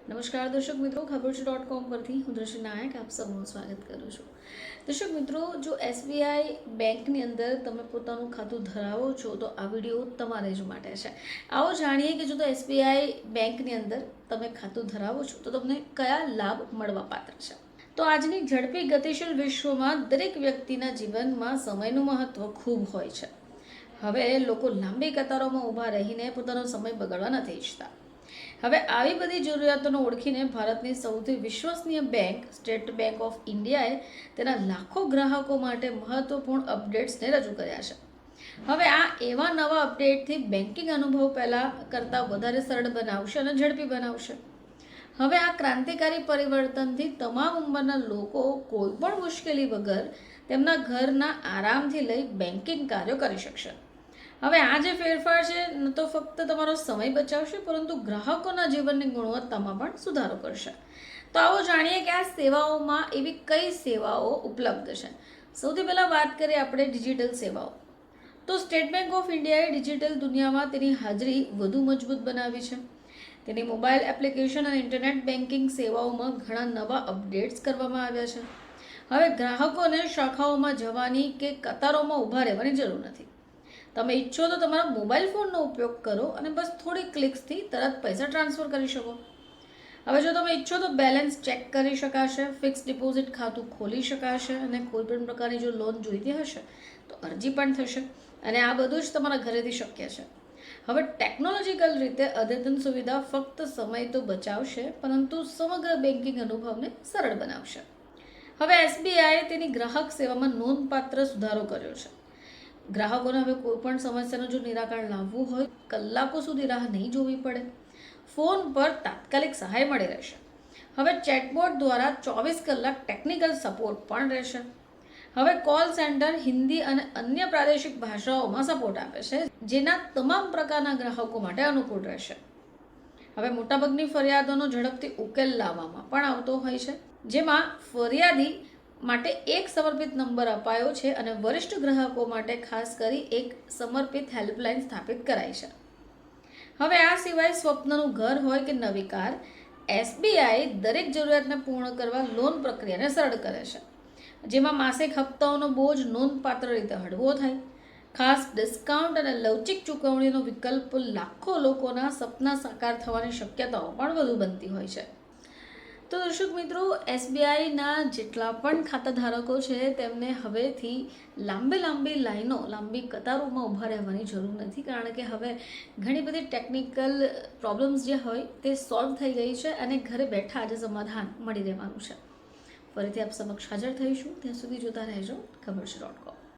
નમસ્કાર દર્શક મિત્રો, ખબર.com પરથી હું દ્રષ્ટિ નાયક આપ સૌનું સ્વાગત કરું છું. દર્શક મિત્રો, જો એસબીઆઈ બેંકની અંદર તમે પોતાનું ખાતું ધરાવો છો તો આ વિડીયો તમારે જ માટે છે. આવો જાણીએ કે જો તો એસબીઆઈ બેંકની અંદર તમે ખાતું ધરાવો છો તો તમને કયા લાભ મળવા પાત્ર છે. તો આજની ઝડપી ગતિશીલ વિશ્વમાં દરેક વ્યક્તિના જીવનમાં સમયનું મહત્વ ખૂબ હોય છે. હવે લોકો લાંબી કતારોમાં ઊભા રહીને પોતાનો સમય બગાડવા નથી ઈચ્છતા. હવે આવી બધી જરૂરિયાતોને ઓળખીને ભારતની સૌથી વિશ્વસનીય બેંક સ્ટેટ બેંક ઓફ ઇન્ડિયાએ તેના લાખો ગ્રાહકો માટે મહત્વપૂર્ણ અપડેટ્સને રજૂ કર્યા છે. હવે આ એવા નવા અપડેટથી બેન્કિંગ અનુભવ પહેલાં કરતાં વધારે સરળ બનાવશે અને ઝડપી બનાવશે. હવે આ ક્રાંતિકારી પરિવર્તનથી તમામ ઉંમરના લોકો કોઈ પણ મુશ્કેલી વગર તેમના ઘરના આરામથી લઈ બેન્કિંગ કાર્યો કરી શકશે. હવે આ જે ફેરફાર છે ન તો ફક્ત તમારો સમય બચાવશે પરંતુ ગ્રાહકોના જીવનની ગુણવત્તામાં પણ સુધારો કરશે. તો આવો જાણીએ કે આ સેવાઓમાં એવી કઈ સેવાઓ ઉપલબ્ધ છે. સૌથી પહેલાં વાત કરીએ આપણે ડિજિટલ સેવાઓ. તો સ્ટેટ બેંક ઓફ ઇન્ડિયાએ ડિજિટલ દુનિયામાં તેની હાજરી વધુ મજબૂત બનાવી છે. તેની મોબાઈલ એપ્લિકેશન અને ઇન્ટરનેટ બેન્કિંગ સેવાઓમાં ઘણા નવા અપડેટ્સ કરવામાં આવ્યા છે. હવે ગ્રાહકોને શાખાઓમાં જવાની કે કતારોમાં ઊભા રહેવાની જરૂર નથી. તમે ઈચ્છો તો તમારા મોબાઈલ ફોનનો ઉપયોગ કરો અને બસ થોડી ક્લિક્સથી તરત પૈસા ટ્રાન્સફર કરી શકો. હવે જો તમે ઈચ્છો તો બેલેન્સ ચેક કરી શકાશે, ફિક્સ ડિપોઝિટ ખાતું ખોલી શકાશે અને કોઈ પણ પ્રકારની જો લોન જોઈતી હશે તો અરજી પણ થશે અને આ બધું જ તમારા ઘરેથી શક્ય છે. હવે ટેકનોલોજીકલ રીતે અદ્યતન સુવિધા ફક્ત સમય તો બચાવશે પરંતુ સમગ્ર બેન્કિંગ અનુભવને સરળ બનાવશે. હવે એસબીઆઈએ તેની ગ્રાહક સેવામાં નોંધપાત્ર સુધારો કર્યો છે. ગ્રાહકોને હવે કોઈ પણ સમસ્યાનું જો નિરાકરણ લાવવું હોય કલાકો સુધી રાહ નહીં જોવી પડે. ફોન પર તાત્કાલિક સહાય મળી રહેશે. હવે ચેટબોટ દ્વારા 24 કલાક ટેકનિકલ સપોર્ટ પણ રહેશે. હવે કોલ સેન્ટર હિન્દી અને અન્ય પ્રાદેશિક ભાષાઓમાં સપોર્ટ આપે છે જેના તમામ પ્રકારના ગ્રાહકો માટે અનુકૂળ રહેશે. હવે મોટાભાગની ફરિયાદોનો ઝડપથી ઉકેલ લાવવામાં પણ આવતો હોય છે જેમાં ફરિયાદી માટે એક સમર્પિત નંબર અપાયો છે અને વરિષ્ઠ ગ્રાહકો માટે ખાસ કરી એક સમર્પિત હેલ્પલાઇન સ્થાપિત કરાઈ છે. હવે આ સિવાય સ્વપ્નનું ઘર હોય કે નવી કાર, એસબીઆઈ દરેક જરૂરિયાતને પૂર્ણ કરવા લોન પ્રક્રિયાને સરળ કરે છે જેમાં માસિક હપ્તાઓનો બોજ નોંધપાત્ર રીતે હળવો થાય. ખાસ ડિસ્કાઉન્ટ અને લવચીક ચૂકવણીનો વિકલ્પ લાખો લોકોના સપના સાકાર થવાની શક્યતાઓ પણ વધુ બનતી હોય છે. તો દર્શક મિત્રો, એસબીઆઈના જેટલા પણ ખાતા ધારકો છે તેમને હવેથી લાંબી લાંબી કતારોમાં ઊભા રહેવાની જરૂર નથી કારણ કે હવે ઘણી બધી ટેકનિકલ પ્રોબ્લેમ્સ જે હોય તે સોલ્વ થઈ ગઈ છે અને ઘરે બેઠા આજે સમાધાન મળી રહેવાનું છે. ફરીથી આપ સમક્ષ હાજર થઈશું. ત્યાં સુધી જોતા રહેજો ખબર.com.